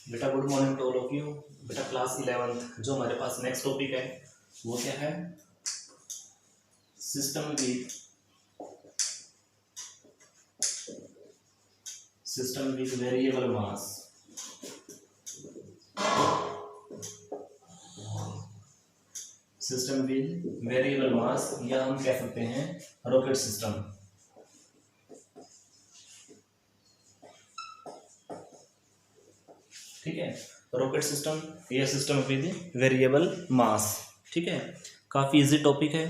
बेटा good morning to all of you. बेटा class 11th जो हमारे पास नेक्स्ट टॉपिक है वो क्या है? System with variable mass. System with variable mass या हम कह सकते हैं रॉकेट सिस्टम। ठीक है, रॉकेट सिस्टम या सिस्टम विद वेरिएबल मास। ठीक है, काफ़ी इजी टॉपिक है।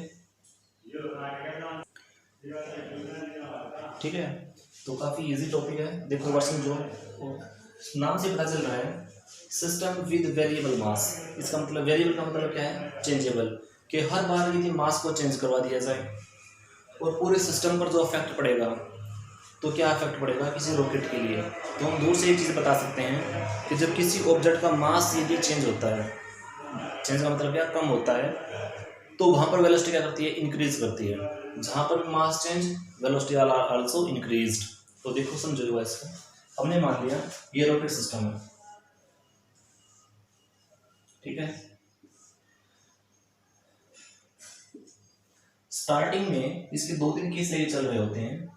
ठीक है, तो काफ़ी इजी टॉपिक है। देखो क्वेश्चन जो नाम से पता चल रहा है सिस्टम विद वेरिएबल मास, इसका मतलब वेरिएबल का मतलब क्या है? चेंजेबल। कि हर बार यदि मास को चेंज करवा दिया जाए और पूरे सिस्टम पर जो इफेक्ट पड़ेगा, तो क्या इफेक्ट पड़ेगा किसी रॉकेट के लिए? तो हम दूर से एक चीज़ बता सकते हैं कि जब किसी ऑब्जेक्ट का मास यदि चेंज होता है, चेंज का मतलब क्या, कम होता है, तो वहाँ पर वेलोसिटी क्या करती है? इंक्रीज करती है। जहाँ पर mass change velocity also increased. तो देखो समझो इसको। हमने मान लिया ये रॉकेट सिस्टम है, ठीक है। स्टार्टिंग में इसके 2-3 केस चल रहे होते हैं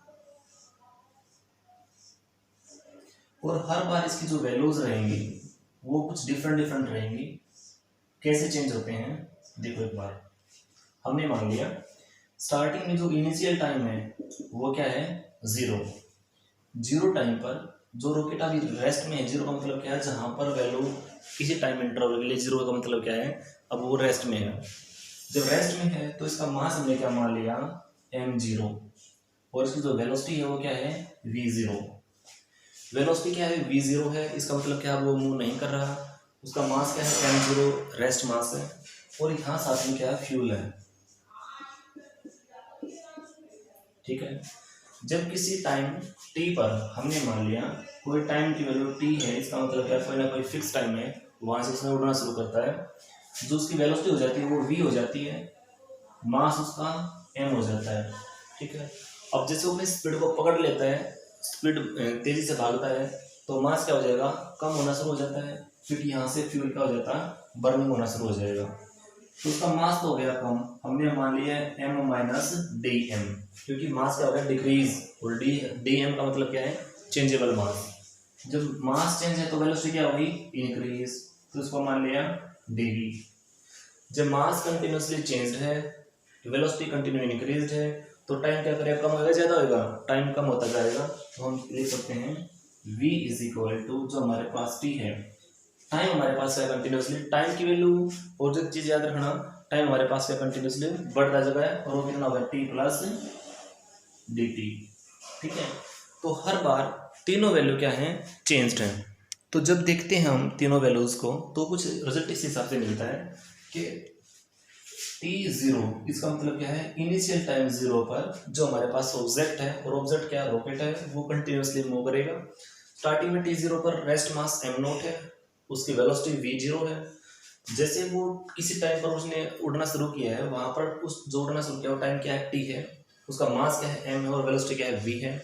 और हर बार इसकी जो वैल्यूज रहेंगी वो कुछ डिफरेंट रहेंगी। कैसे चेंज होते हैं देखो एक बार। हमने मान लिया स्टार्टिंग में जो इनिशियल टाइम है वो क्या है? 0 टाइम पर जो रॉकेट अभी रेस्ट में है। 0 का मतलब क्या है? जहां पर वैल्यू किसी टाइम इंटरवल के लिए 0 का मतलब क्या है? अब वो रेस्ट में है। जब रेस्ट में है तो इसका मास हमने क्या मान लिया? m0। और इसकी जो वेलोसिटी है वो क्या है? v0। वेलोसिटी क्या है? v0 है। इसका मतलब क्या है? वो मूव नहीं कर रहा। उसका मास क्या है? m0 रेस्ट मास है। और यहाँ साथ में क्या है? फ्यूल है। ठीक है, जब किसी टाइम t पर हमने मान लिया कोई टाइम की वैल्यू t है, इसका मतलब क्या? कोई ना कोई फिक्स टाइम है, वहां से उसमें उड़ना शुरू करता है। जो उसकी वेलोसिटी हो जाती है वो v हो जाती है, मास उसका m हो जाता है। ठीक है, अब जैसे वो अपनी स्पीड को पकड़ लेता है, स्पीड तेजी से भागता है, तो मास क्या हो जाएगा? कम होना शुरू हो जाता है, क्योंकि यहाँ से फ्यूल क्या हो जाता है? बर्निंग होना शुरू हो जाएगा। तो उसका मास तो हो गया कम, हमने मान लिया m माइनस डी एम, क्योंकि मास क्या हो गया? डिक्रीज। और डी एम का मतलब क्या है? चेंजेबल मास। जब मास चेंज है तो वेलोसिटी क्या होगी? इंक्रीज। तो उसको मान लिया dv। जब मास कंटिन्यूसली चेंज्ड है, वेलोसिटी कंटिन्यू इंक्रीज्ड है, तो टाइम क्या करेगा? कम होगा ज्यादा होगा? टाइम कम होता जाएगा। तो हम लिख सकते हैं v इज इक्वल टू जो हमारे पास t है, टाइम हमारे पास है कंटिन्यूसली, टाइम की वैल्यू और जो चीज याद रखना, टाइम हमारे पास है कंटिन्यूसली बढ़ता जाएगा है, और वो कितना होगा? t plus dt। ठीक है, तो हर बार तीनों वैल्यू क्या है? चेंज्ड है। तो जब देखते हैं हम तीनों वैल्यूज को तो कुछ रिजल्ट इस हिसाब से मिलता है कि t0 इसका मतलब क्या है? इनिशियल टाइम 0 पर जो हमारे पास ऑब्जेक्ट है, और ऑब्जेक्ट क्या? रॉकेट है, वो कंटिन्यूसली मूव करेगा। स्टार्टिंग में t0 पर रेस्ट मास m0 है, उसकी वेलोसिटी v0 है। जैसे वो किसी टाइम पर उसने उड़ना शुरू किया है, वहां पर उस जो उड़ना शुरू किया वो टाइम क्या है? t है, उसका मास क्या है? m है, और वेलोसिटी क्या है? v है।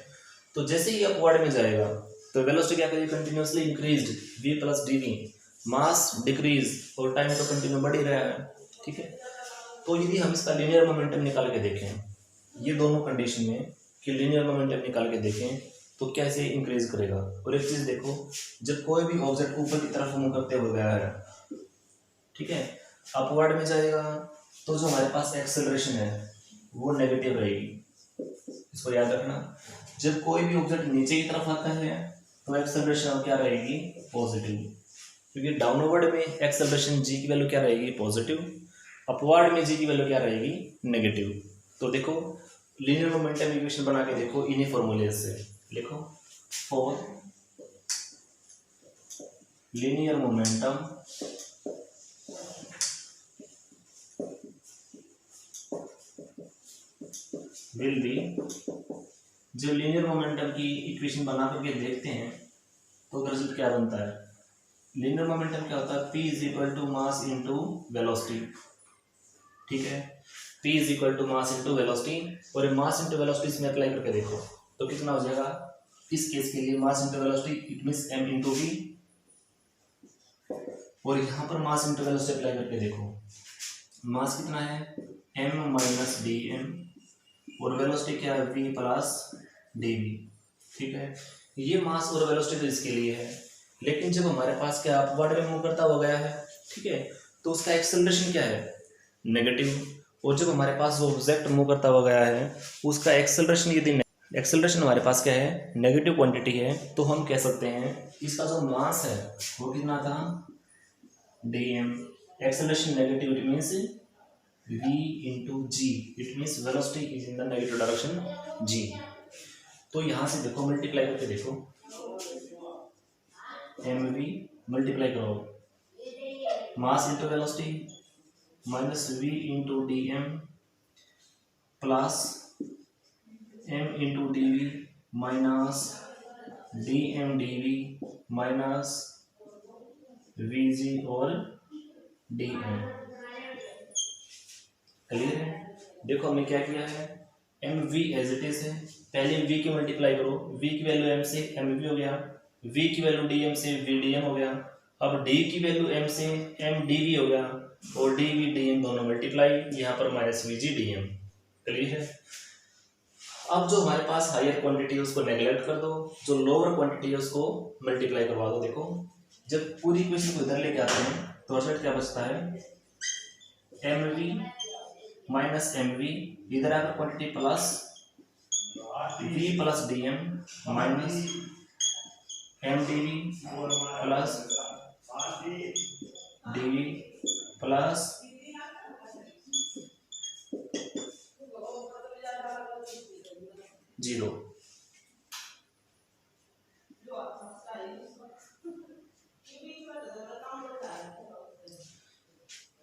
तो जैसे ही अपवर्ड में जाएगा तो वेलोसिटी क्या करेगी? Continuously increased, v plus dv। मास डिक्रीज और टाइम तो कंटिन्यू बढ़ ही रहा है। ठीक है, तो यदि हम इसका लीनियर मोमेंटम निकाल के देखें, ये दोनों कंडीशन में कि लीनियर मोमेंटम निकाल के देखें तो कैसे इंक्रीज करेगा। और एक चीज देखो, जब कोई भी ऑब्जेक्ट ऊपर की तरफ मूव करते हुए गया है, ठीक है, अपवर्ड में जाएगा, तो जो हमारे पास एक्सेलरेशन है वो नेगेटिव रहेगी। इसको याद रखना। जब कोई भी ऑब्जेक्ट नीचे की तरफ आता है तो एक्सेलरेशन अब क्या रहेगी? पॉजिटिव, क्योंकि डाउनवर्ड में एक्सेलरेशन जी की वैल्यू क्या रहेगी? पॉजिटिव। अपवर्ड में जी की वैल्यू क्या रहेगी? नेगेटिव। तो देखो लीनियर मोमेंटम इक्वेशन बना के देखो इन्हीं फॉर्मूले से। लिखो for linear momentum will be, जब लीनियर मोमेंटम की इक्वेशन बना करके देखते हैं तो रिजल्ट क्या बनता है? लीनियर मोमेंटम क्या होता है? p is equal to mass into velocity. ठीक है, p is equal to mass into velocity, और मास इंटू वेलोसिटी इसमें अप्लाई करके देखो तो कितना हो जाएगा? इस केस के लिए मास into velocity it means m into v। और यहाँ पर मास इंटू वेलोसिटी अप्लाई करके देखो, मास कितना है m माइनस डी एम, और वेलोसिटी क्या है v प्लस डी वी। ठीक है, ये मास और वेलोसिटी तो इसके लिए है, लेकिन जब हमारे पास क्या अपवर्ड में मूव करता हुआ गया है, ठीक है, तो उसका एक्सेलरेशन क्या है नेगेटिव, और जब हमारे पास वो ऑब्जेक्ट मूव करता हुआ गया है उसका एक्सेलरेशन यदि एक्सेलरेशन हमारे पास क्या है नेगेटिव क्वांटिटी है, तो हम कह सकते हैं इसका जो मास है वो कितना था d m, acceleration negative, it means v into g, it means velocity is in the negative direction g। तो यहाँ से देखो मल्टीप्लाई करके देखो, एम वी मल्टीप्लाई करो mass into velocity minus v into d m plus m into d v minus d m d v minus v g और d m. Clear है? देखो हमने क्या किया है, m v as it is है, पहले v की मल्टीप्लाई करो, v की वैल्यू m से एम वी हो गया, v की वैल्यू डी एम से वी डी एम हो गया, अब d की वैल्यू m से एम डी वी हो गया, और डी वी डी एम दोनों मल्टीप्लाई, यहाँ पर minus v g d m. Clear है? अब जो हमारे पास हायर क्वांटिटी है उसको नेगलेक्ट कर दो, जो लोअर क्वांटिटी है उसको मल्टीप्लाई करवा दो। देखो जब पूरी इक्वेशन को इधर लेके आते हैं तो रिजल्ट क्या बचता है, m v minus m v, इधर आकर quantity plus v plus d m minus m d v plus d v plus zero.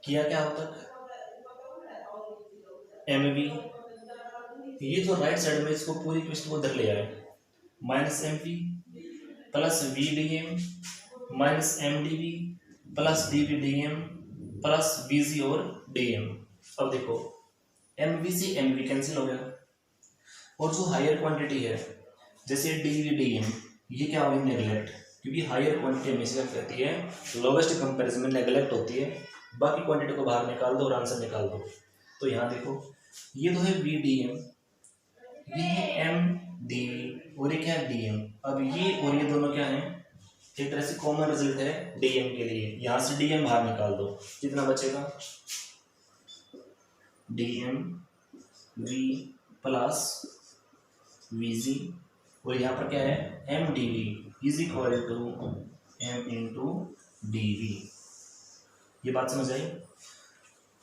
किया क्या अब तक, एम वी, ये जो राइट साइड में इसको पूरी क्वेश्चन को इधर ले आए, minus m v plus v d m minus m d v plus d v d m plus v g और डी एम। अब देखो एम वी से एम वी कैंसिल हो गया, और जो हायर क्वांटिटी है जैसे डी वी डी एम, ये क्या होगी नेगलेक्ट, क्योंकि हायर क्वांटिटी हमेशा कहती है लोवेस्ट कंपैरिजन में नेगलेक्ट होती है, बाकी क्वांटिटी को बाहर निकाल दो और आंसर निकाल दो। तो यहाँ देखो ये तो है वी डी एम, ये है एम डी वी, और ये क्या है डी एम। अब ये और ये दोनों क्या है, एक तरह से कॉमन रिजल्ट है डी एम के लिए, यहाँ से डी एम बाहर निकाल दो, कितना बचेगा d m v plus v g, और यहाँ पर क्या है m d v is equal to m into d v. ये बात समझ आई?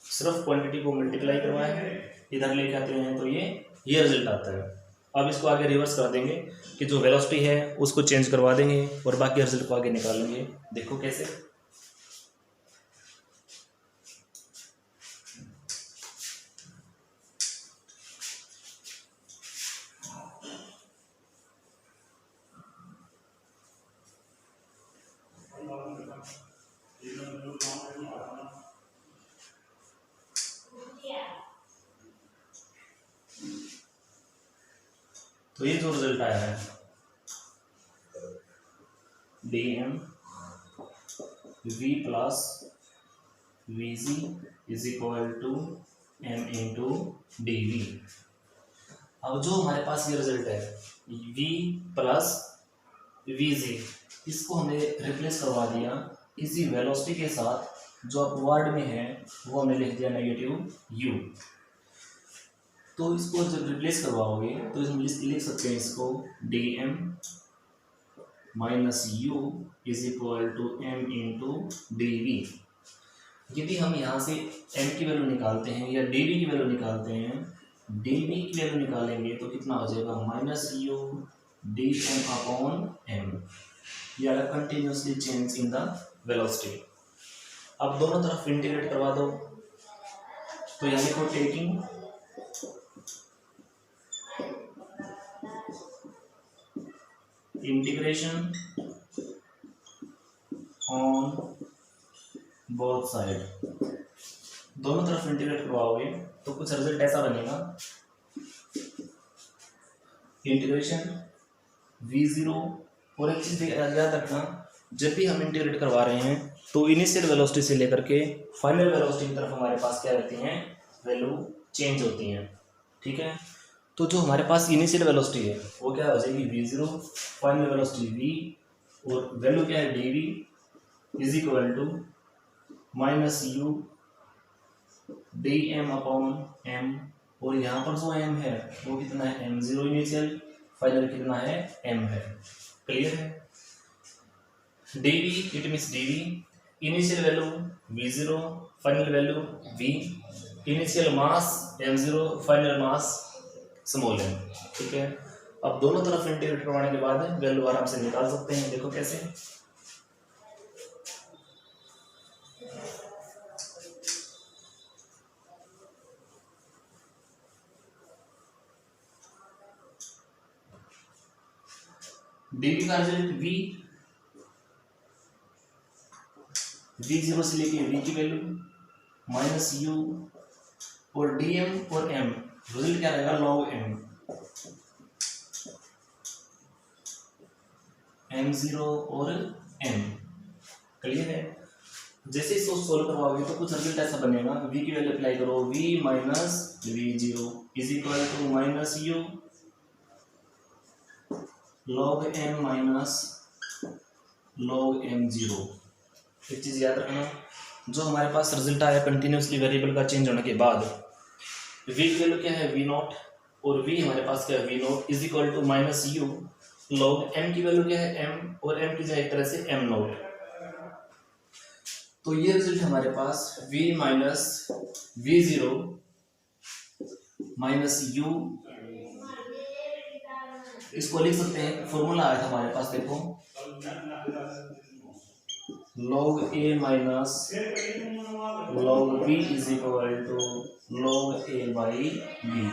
सिर्फ क्वांटिटी को मल्टीप्लाई करवाया है, इधर लेके आते हैं तो ये रिजल्ट आता है। अब इसको आगे रिवर्स कर देंगे कि जो वेलोसिटी है उसको चेंज करवा देंगे और बाकी रिजल्ट को आगे निकालेंगे। देखो कैसे, तो ये जो रिजल्ट आया है d m v plus v g is equal to m into d v. अब जो हमारे पास ये रिजल्ट है v प्लस वी जी, इसको हमने रिप्लेस करवा दिया इसी वेलोसिटी के साथ, जो अपवर्ड में है वो हमने लिख दिया नेगेटिव u। तो इसको जब रिप्लेस करवाओगे तो हम लिख सकते हैं इसको d m minus u is equal to m into d v. यदि हम यहाँ से m की वैल्यू निकालते हैं या डी वी की वैल्यू निकालते हैं, डी वी की वैल्यू निकालेंगे तो कितना हो जाएगा minus u d m upon m, ये आएगा continuously change in the velocity. अब दोनों तरफ इंटीग्रेट करवा दो, तो यहाँ लिखो taking integration on both side, दोनों तरफ इंटीग्रेट करवाओगे तो कुछ रिजल्ट ऐसा बनेगा, इंटीग्रेशन v0, और एक चीज याद रखना जब भी हम इंटीग्रेट करवा रहे हैं तो इनिशियल वेलोसिटी से लेकर के फाइनल वेलोसिटी की तरफ हमारे पास क्या रहती हैं, वैल्यू चेंज होती हैं। ठीक है, तो जो हमारे पास इनिशियल वेलोसिटी है वो क्या हो जाएगी v0, फाइनल वेलोसिटी v, और वैल्यू क्या है dv is equal to minus u d m upon m, और यहाँ पर जो m है वो कितना है m0 इनिशियल, फाइनल कितना है m है। क्लियर है। dv it means dv initial value v0, final value v, initial mass m0, final mass small m। ठीक है, अब दोनों तरफ इंटीग्रेट करवाने के बाद वैल्यू आराम से निकाल सकते हैं। देखो कैसे, dv का रिजल्ट v0 से लेके v की वैल्यू माइनस u, और dm और m रिजल्ट क्या रहेगा log m, m0 और m। क्लियर है। जैसे इसको सोल्व करवाओगे तो कुछ रिजल्ट ऐसा बनेगा, v की वैल्यू अप्लाई करो, v minus v0 is equal to minus u log m minus log m0। एक चीज याद रखना, जो हमारे पास रिजल्ट आया कंटिन्यूसली वेरिएबल का चेंज होने के बाद v की वैल्यू क्या है v0, और v हमारे पास क्या है v0 is equal to minus u log m की वैल्यू क्या है m, और m की जाए एक तरह से m0। तो ये रिजल्ट हमारे पास v minus v0 minus u, इसको लिख सकते हैं, फॉर्मूला आया था हमारे पास, देखो log a minus log b is equal to log a by b।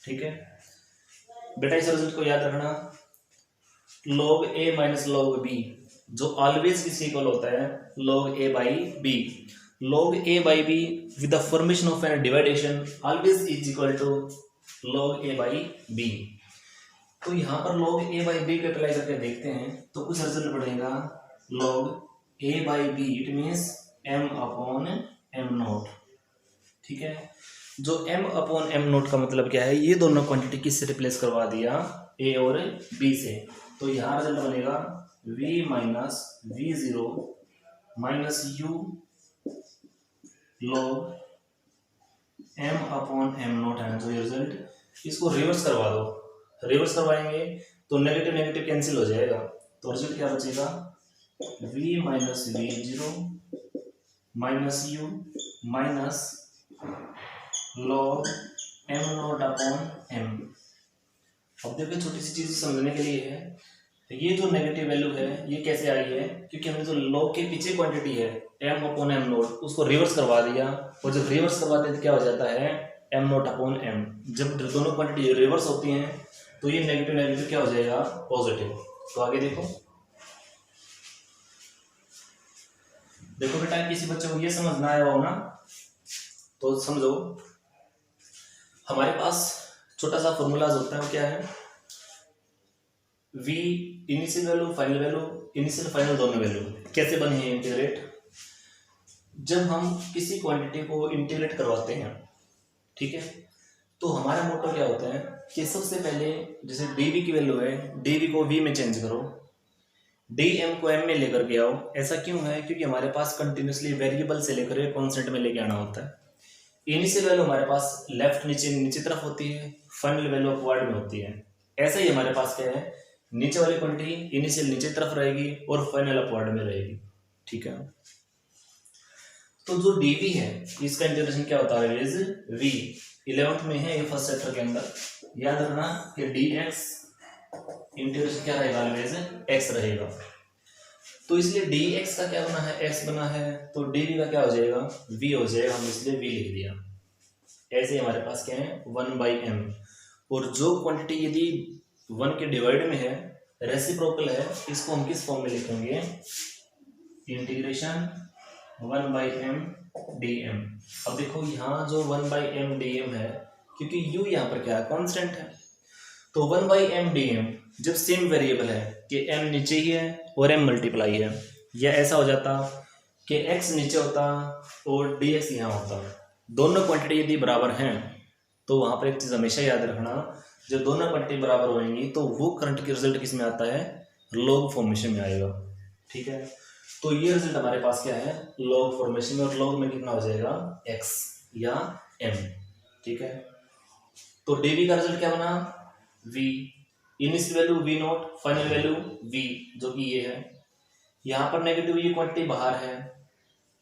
ठीक है बेटा, इस रिजल्ट को याद रखना, log a minus log b जो ऑलवेज किसके इक्वल होता है, log a by b। log a by b with the formation of an division always is equal to log a by b। तो यहाँ पर log a बाई b पे apply करके देखते हैं तो कुछ रिजल्ट बढ़ेगा, log a by b it means m upon m not. ठीक है, जो m अपॉन m नोट का मतलब क्या है, ये दोनों क्वांटिटी किससे रिप्लेस करवा दिया, a और b से। तो यहाँ रिजल्ट बनेगा v minus v0 minus u log m upon m note है जो ये रिजल्ट। इसको रिवर्स करवा दो, रिवर्स करवाएंगे तो नेगेटिव नेगेटिव कैंसिल हो जाएगा, तो रिजल्ट क्या बचेगा v minus v0 minus u minus log m naught upon m। अब देखिए छोटी सी चीज समझने के लिए है, ये जो नेगेटिव वैल्यू है ये कैसे आई है, क्योंकि हमने जो log के पीछे क्वांटिटी है m अपॉन m नोट उसको रिवर्स करवा दिया, और जब रिवर्स करवाते हैं तो क्या हो जाता है m नोट अपॉन m। जब दोनों क्वांटिटी रिवर्स होती हैं तो ये नेगेटिव नेगेटिव क्या हो जाएगा पॉजिटिव। तो आगे देखो, देखो बेटा किसी बच्चे को ये समझ ना आया हो ना तो समझो, हमारे पास छोटा सा फॉर्मूलाज होता है, वो क्या है v initial value final value, initial final दोनों वैल्यू कैसे बने हैं इंटीग्रेट। जब हम किसी क्वांटिटी को इंटीग्रेट करवाते हैं, ठीक है, तो हमारा मोटो क्या होता है कि सबसे पहले जैसे dv की वैल्यू है, dv को v में चेंज करो, dm को m में लेकर के आओ। ऐसा क्यों है, क्योंकि हमारे पास कंटिन्यूसली वेरिएबल से लेकर कांस्टेंट में लेके आना होता है। इनिशियल वैल्यू हमारे पास लेफ्ट नीचे नीचे तरफ होती है, फाइनल वैल्यू अपवर्ड में होती है। ऐसा ही हमारे पास क्या है, नीचे वाली क्वांटिटी इनिशियल नीचे तरफ रहेगी और फाइनल अपवर्ड में रहेगी। ठीक है, तो जो dv है इसका इंटीग्रेशन क्या होता है इज v, 11th में है ये फर्स्ट चैप्टर के अंदर। याद रखना कि dx इंटीग्रेशन क्या रहेगा ऑलवेज x रहेगा, तो इसलिए dx का क्या बना है x बना है, तो dv का क्या हो जाएगा v हो जाएगा, हम इसलिए v लिख दिया। ऐसे हमारे पास क्या है 1/m, और जो क्वांटिटी यदि 1 के डिवाइड में है रेसिप्रोकल है, इसको हम किस फॉर्म में लिखेंगे, इंटीग्रेशन 1/m dm। अब देखो यहाँ जो 1/m dm है, क्योंकि u यहाँ पर क्या है कांस्टेंट है, तो 1/m dm जब सेम वेरिएबल है कि m नीचे ही है और m मल्टीप्लाई है, या ऐसा हो जाता कि x नीचे होता और dx यहाँ होता, दोनों क्वांटिटी यदि बराबर हैं तो वहाँ पर एक चीज़ हमेशा याद रखना, जब दोनों क्वांटिटी बराबर होंगी तो वो करंट की रिजल्ट किस में आता है, लॉग फॉर्मेशन में आएगा। ठीक है, तो ये रिजल्ट हमारे पास क्या है, लॉग फॉर्मेशन में, और लॉग में कितना हो जाएगा, x या m। ठीक है, तो dv का रिजल्ट क्या बना, v, initial value v not, final value v, जो कि ये है। यहाँ पर नेगेटिव ये क्वांटिटी बाहर है,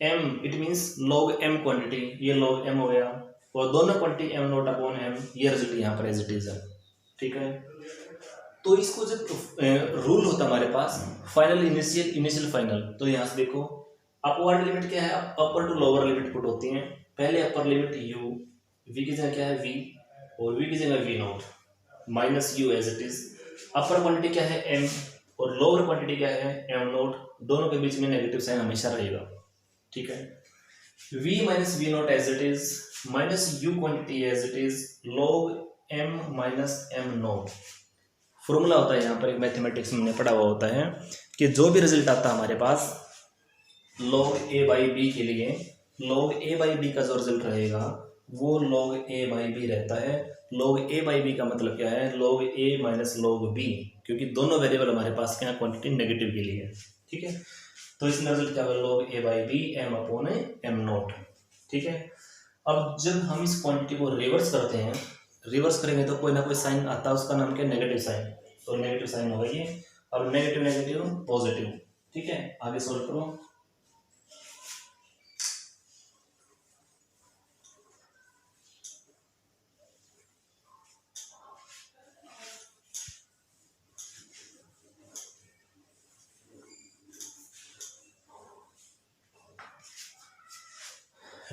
m it means log m quantity, ये log m हो गया, और दोनों quantity m not upon m, ये रिजल्ट यहाँ पर एज इट इज है। ठीक है, तो इसको जब रूल होता है हमारे पास फाइनल इनिशियल, इनिशियल फाइनल, तो यहाँ से देखो अपवर्ड लिमिट क्या है, upper two lower limit put होती है। पहले अपर लिमिट u, v की जगह क्या है v, और v की जगह v not minus u as it is. Upper quantity क्या है m और लोअर क्वांटिटी क्या है m नॉट, दोनों के बीच में नेगेटिव साइन हमेशा रहेगा। ठीक है, v minus v not as it is minus u quantity as it is log m minus m not. Formula होता है यहाँ पर, एक मैथमेटिक्स में हमने पढ़ा हुआ होता है कि जो भी रिजल्ट आता है हमारे पास log a बाई बी के लिए, log a बाई बी का जो रिजल्ट रहेगा वो log a बाई बी रहता है। log a बाई बी का मतलब क्या है, log a minus log b, क्योंकि दोनों वेरिएबल हमारे पास क्या है, क्वांटिटी नेगेटिव के लिए। ठीक है, तो इसमें रिजल्ट क्या होगा, log a by b m upon m not. ठीक है, अब जब हम इस क्वांटिटी को रिवर्स करते हैं, रिवर्स करेंगे तो कोई ना कोई साइन आता है, उसका नाम क्या है, नेगेटिव साइन। तो नेगेटिव साइन होगा ये, अब नेगेटिव नेगेटिव पॉजिटिव। ठीक है, आगे सॉल्व करो।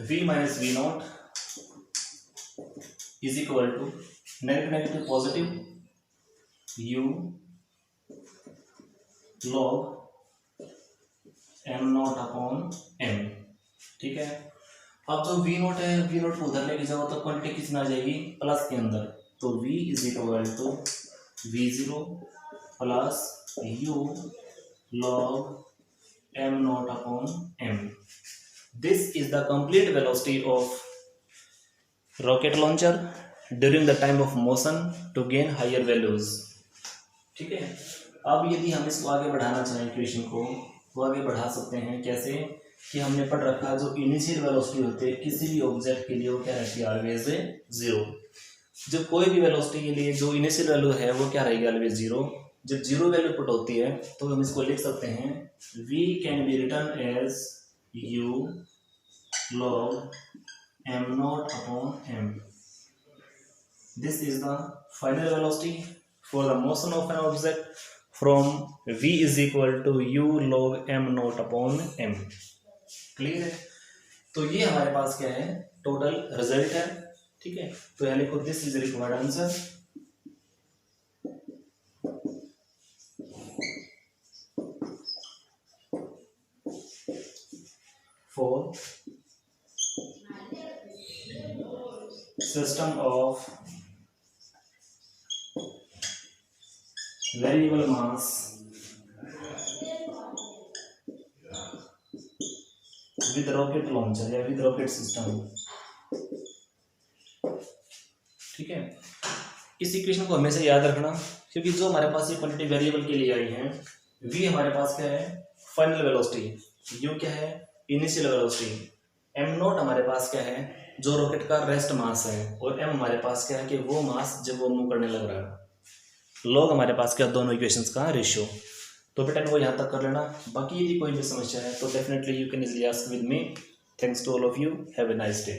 v minus v not is equal to negative negative positive u log m not upon m। ठीक है, अब जो v नॉट है, v नॉट को उधर लेके जाओ तो क्वांटिटी कितना आ जाएगी, प्लस के अंदर, तो v इज इक्वल टू v0 plus u log m not upon m। This is the complete velocity of rocket launcher during the time of motion to gain higher values। ठीक है, अब यदि हम इसको आगे बढ़ाना चाहें इक्वेशन को, तो आगे बढ़ा सकते हैं कैसे, कि हमने पढ़ रखा जो इनिशियल वेलोसिटी होती है किसी भी ऑब्जेक्ट के लिए वो क्या रहती है, ऑलवेज जीरो। जब कोई भी वेलोसिटी के लिए जो इनिशियल वैल्यू है वो क्या रहेगी, ऑलवेज जीरो। जब जीरो वैल्यू पुट होती है तो हम इसको लिख सकते हैं, v can be written as u log m naught upon m। This is the final velocity for the motion of an object from v is equal to u log m naught upon m। Clear है, तो ये हमारे पास क्या है, total result है। ठीक है, तो यहाँ लिखो this is required answer. For system of variable mass with rocket launcher या with rocket system। ठीक है, इस इक्वेशन को हमेशा याद रखना, क्योंकि जो हमारे पास ये क्वांटिटी वेरिएबल के लिए आई है, v हमारे पास क्या है, फाइनल वेलोसिटी, u क्या है, इनिशियल वेलोसिटी, m नॉट हमारे पास क्या है, जो रॉकेट का रेस्ट मास है, और m हमारे पास क्या है कि वो मास जब वो मूव करने लग रहा है। लॉग हमारे पास क्या, दोनों इक्वेशंस का रेशियो। तो बेटा इनको यहाँ तक कर लेना, बाकी यदि कोई भी समस्या है तो definitely you can easily ask with me. Thanks to all of you, have a nice day.